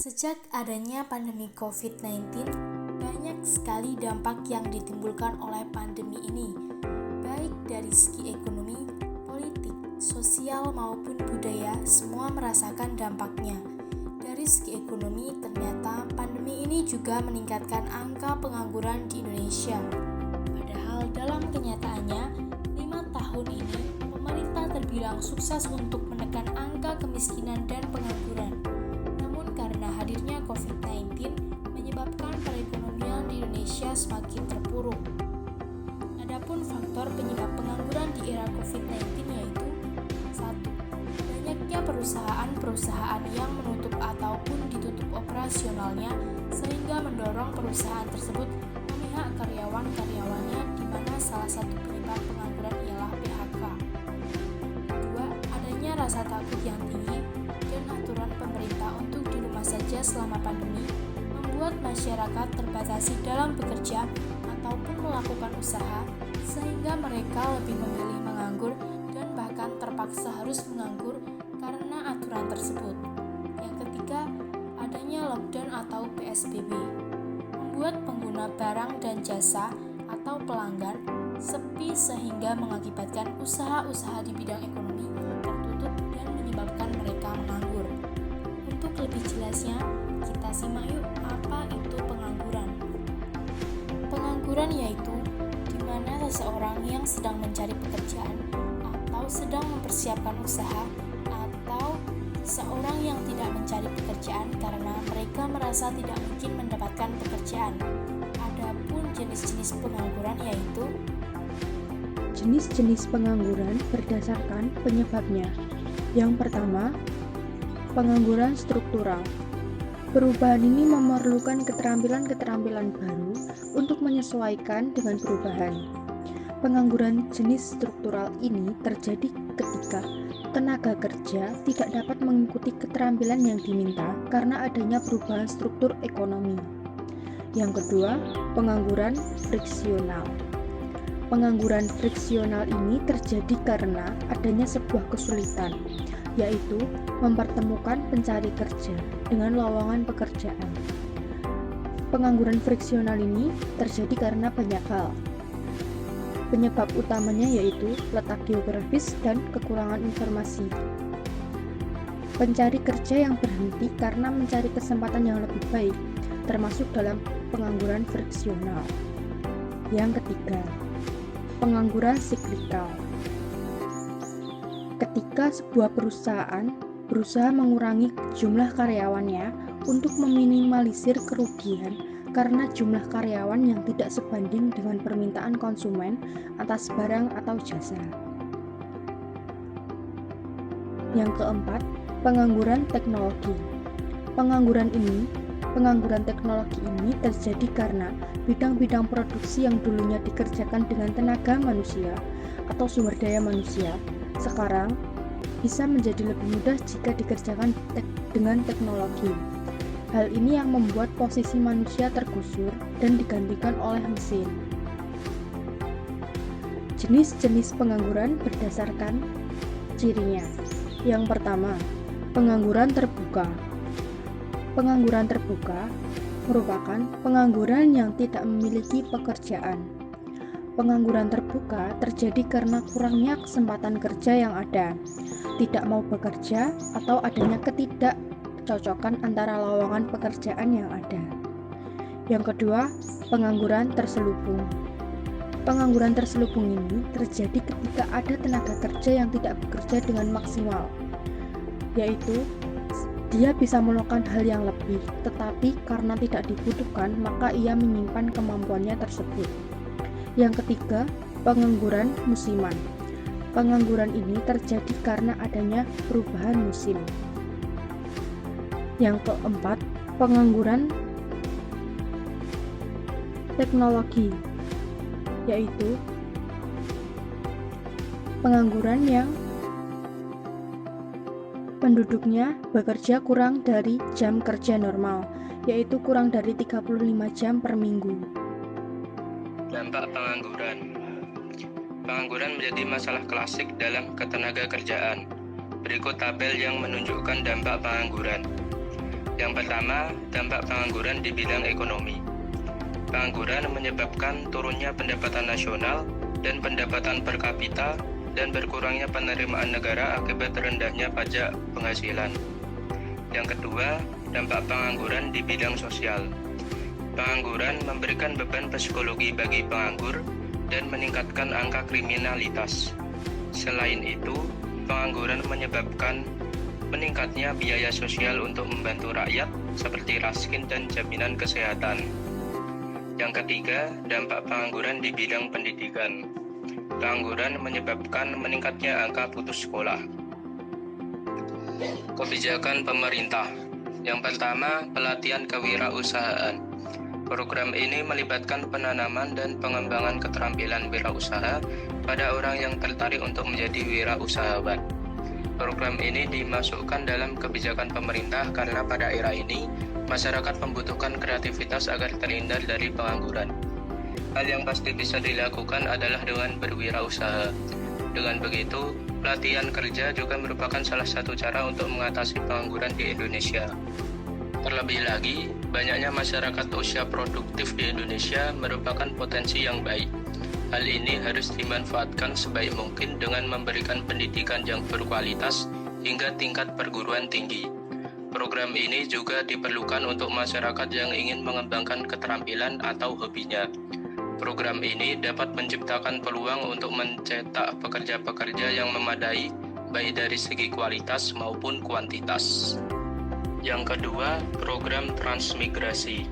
Sejak adanya pandemi COVID-19, banyak sekali dampak yang ditimbulkan oleh pandemi ini, baik dari segi ekonomi, politik, sosial maupun budaya, semua merasakan dampaknya. Dari segi ekonomi, ternyata pandemi ini juga meningkatkan angka pengangguran di Indonesia. Padahal dalam kenyataannya, 5 tahun ini, pemerintah terbilang sukses untuk menekan angka kemiskinan dan pengangguran. Karena hadirnya COVID-19 menyebabkan perekonomian di Indonesia semakin terpuruk. Adapun faktor penyebab pengangguran di era COVID-19 yaitu 1. Banyaknya perusahaan-perusahaan yang menutup ataupun ditutup operasionalnya sehingga mendorong perusahaan tersebut memihak karyawan-karyawannya di mana salah satu penyebab pengangguran ialah PHK. 2. Adanya rasa takut yang tinggi dan aturan pemerintah untuk di rumah saja selama pandemi membuat masyarakat terbatasi dalam bekerja ataupun melakukan usaha sehingga mereka lebih memilih menganggur dan bahkan terpaksa harus menganggur karena aturan tersebut. Yang ketiga, adanya lockdown atau PSBB membuat pengguna barang dan jasa atau pelanggan sepi sehingga mengakibatkan usaha-usaha di bidang ekonomi tertutup dan menyebabkan mereka menganggur. Untuk lebih jelasnya, kita simak yuk apa itu pengangguran. Pengangguran yaitu di mana seseorang yang sedang mencari pekerjaan atau sedang mempersiapkan usaha atau seseorang yang tidak mencari pekerjaan karena mereka merasa tidak mungkin mendapatkan pekerjaan. Adapun jenis-jenis pengangguran yaitu jenis-jenis pengangguran berdasarkan penyebabnya. Yang pertama, pengangguran struktural. Perubahan ini memerlukan keterampilan-keterampilan baru untuk menyesuaikan dengan perubahan. Pengangguran jenis struktural ini terjadi ketika tenaga kerja tidak dapat mengikuti keterampilan yang diminta karena adanya perubahan struktur ekonomi. Yang kedua, pengangguran friksional. Pengangguran friksional ini terjadi karena adanya sebuah kesulitan, yaitu mempertemukan pencari kerja dengan lowongan pekerjaan. Pengangguran friksional ini terjadi karena banyak hal. Penyebab utamanya yaitu letak geografis dan kekurangan informasi. Pencari kerja yang berhenti karena mencari kesempatan yang lebih baik, termasuk dalam pengangguran friksional. Yang ketiga, pengangguran siklikal. Ketika sebuah perusahaan berusaha mengurangi jumlah karyawannya untuk meminimalisir kerugian karena jumlah karyawan yang tidak sebanding dengan permintaan konsumen atas barang atau jasa. Yang keempat, pengangguran teknologi. Pengangguran teknologi ini terjadi karena bidang-bidang produksi yang dulunya dikerjakan dengan tenaga manusia atau sumber daya manusia sekarang bisa menjadi lebih mudah jika dikerjakan dengan teknologi. Hal ini yang membuat posisi manusia tergusur dan digantikan oleh mesin. Jenis-jenis pengangguran berdasarkan cirinya. Yang pertama, pengangguran terbuka. Pengangguran terbuka merupakan pengangguran yang tidak memiliki pekerjaan. Pengangguran terbuka terjadi karena kurangnya kesempatan kerja yang ada, tidak mau bekerja, atau adanya ketidakcocokan antara lowongan pekerjaan yang ada. Yang kedua, pengangguran terselubung. Pengangguran terselubung ini terjadi ketika ada tenaga kerja yang tidak bekerja dengan maksimal, yaitu dia bisa melakukan hal yang lebih, tetapi karena tidak dibutuhkan, maka ia menyimpan kemampuannya tersebut. Yang ketiga, pengangguran musiman. Pengangguran ini terjadi karena adanya perubahan musim. Yang keempat, pengangguran teknologi, yaitu pengangguran yang penduduknya bekerja kurang dari jam kerja normal, yaitu kurang dari 35 jam per minggu. Dampak pengangguran. Pengangguran menjadi masalah klasik dalam ketenaga kerjaan. Berikut tabel yang menunjukkan dampak pengangguran. Yang pertama, dampak pengangguran di bidang ekonomi. Pengangguran menyebabkan turunnya pendapatan nasional dan pendapatan per kapita dan berkurangnya penerimaan negara akibat rendahnya pajak penghasilan. Yang kedua, dampak pengangguran di bidang sosial. Pengangguran memberikan beban psikologi bagi penganggur dan meningkatkan angka kriminalitas. Selain itu, pengangguran menyebabkan meningkatnya biaya sosial untuk membantu rakyat seperti raskin dan jaminan kesehatan. Yang ketiga, dampak pengangguran di bidang pendidikan. Pengangguran menyebabkan meningkatnya angka putus sekolah. Kebijakan pemerintah. Yang pertama, pelatihan kewirausahaan. Program ini melibatkan penanaman dan pengembangan keterampilan wirausaha pada orang yang tertarik untuk menjadi wirausahawan. Program ini dimasukkan dalam kebijakan pemerintah karena pada era ini, masyarakat membutuhkan kreativitas agar terhindar dari pengangguran. Hal yang pasti bisa dilakukan adalah dengan berwirausaha. Dengan begitu, pelatihan kerja juga merupakan salah satu cara untuk mengatasi pengangguran di Indonesia. Terlebih lagi, banyaknya masyarakat usia produktif di Indonesia merupakan potensi yang baik. Hal ini harus dimanfaatkan sebaik mungkin dengan memberikan pendidikan yang berkualitas hingga tingkat perguruan tinggi. Program ini juga diperlukan untuk masyarakat yang ingin mengembangkan keterampilan atau hobinya. Program ini dapat menciptakan peluang untuk mencetak pekerja-pekerja yang memadai, baik dari segi kualitas maupun kuantitas. Yang kedua, program transmigrasi.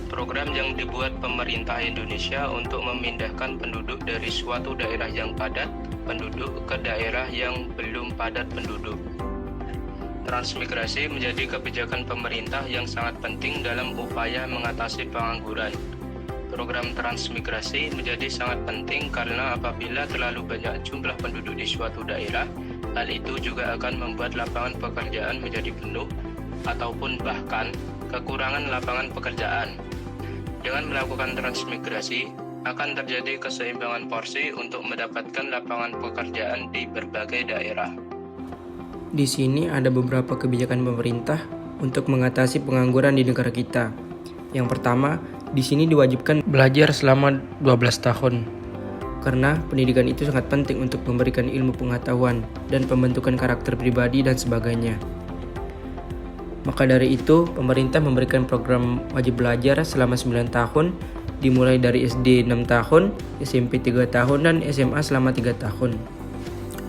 Program yang dibuat pemerintah Indonesia untuk memindahkan penduduk dari suatu daerah yang padat penduduk ke daerah yang belum padat penduduk. Transmigrasi menjadi kebijakan pemerintah yang sangat penting dalam upaya mengatasi pengangguran. Program transmigrasi menjadi sangat penting karena apabila terlalu banyak jumlah penduduk di suatu daerah, hal itu juga akan membuat lapangan pekerjaan menjadi penuh ataupun bahkan kekurangan lapangan pekerjaan. Dengan melakukan transmigrasi, akan terjadi keseimbangan porsi untuk mendapatkan lapangan pekerjaan di berbagai daerah. Di sini ada beberapa kebijakan pemerintah untuk mengatasi pengangguran di negara kita. Yang pertama, di sini diwajibkan belajar selama 12 tahun. Karena pendidikan itu sangat penting untuk memberikan ilmu pengetahuan dan pembentukan karakter pribadi dan sebagainya. Maka dari itu, pemerintah memberikan program wajib belajar selama 9 tahun, dimulai dari SD 6 tahun, SMP 3 tahun, dan SMA selama 3 tahun.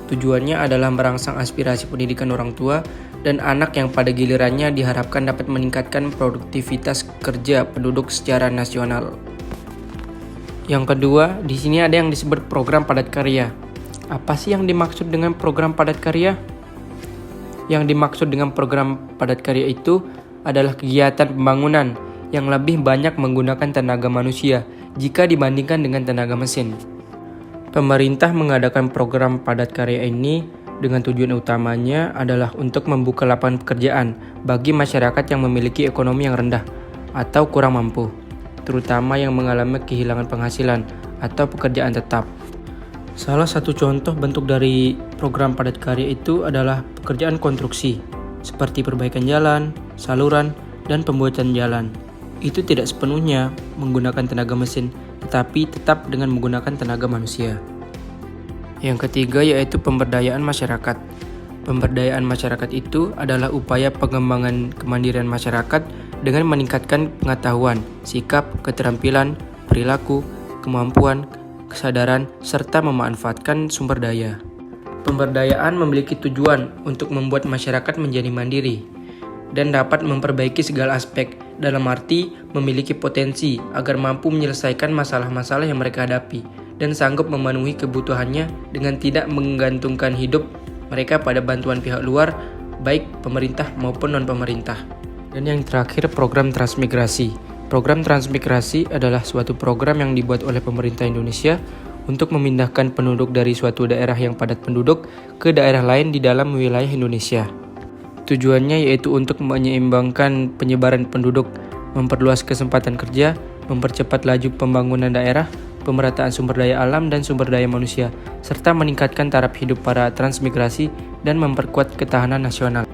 Tujuannya adalah merangsang aspirasi pendidikan orang tua dan anak yang pada gilirannya diharapkan dapat meningkatkan produktivitas kerja penduduk secara nasional. Yang kedua, di sini ada yang disebut program padat karya. Apa sih yang dimaksud dengan program padat karya? Yang dimaksud dengan program padat karya itu adalah kegiatan pembangunan yang lebih banyak menggunakan tenaga manusia jika dibandingkan dengan tenaga mesin. Pemerintah mengadakan program padat karya ini dengan tujuan utamanya adalah untuk membuka lapangan pekerjaan bagi masyarakat yang memiliki ekonomi yang rendah atau kurang mampu, terutama yang mengalami kehilangan penghasilan atau pekerjaan tetap. Salah satu contoh bentuk dari program padat karya itu adalah pekerjaan konstruksi, seperti perbaikan jalan, saluran, dan pembuatan jalan. Itu tidak sepenuhnya menggunakan tenaga mesin, tetapi tetap dengan menggunakan tenaga manusia. Yang ketiga yaitu pemberdayaan masyarakat. Pemberdayaan masyarakat itu adalah upaya pengembangan kemandirian masyarakat dengan meningkatkan pengetahuan, sikap, keterampilan, perilaku, kemampuan, kesadaran, serta memanfaatkan sumber daya. Pemberdayaan memiliki tujuan untuk membuat masyarakat menjadi mandiri dan dapat memperbaiki segala aspek, dalam arti memiliki potensi agar mampu menyelesaikan masalah-masalah yang mereka hadapi dan sanggup memenuhi kebutuhannya dengan tidak menggantungkan hidup mereka pada bantuan pihak luar, baik pemerintah maupun non-pemerintah. Dan yang terakhir, program transmigrasi. Program transmigrasi adalah suatu program yang dibuat oleh pemerintah Indonesia untuk memindahkan penduduk dari suatu daerah yang padat penduduk ke daerah lain di dalam wilayah Indonesia. Tujuannya yaitu untuk menyeimbangkan penyebaran penduduk, memperluas kesempatan kerja, mempercepat laju pembangunan daerah, pemerataan sumber daya alam dan sumber daya manusia, serta meningkatkan taraf hidup para transmigrasi dan memperkuat ketahanan nasional.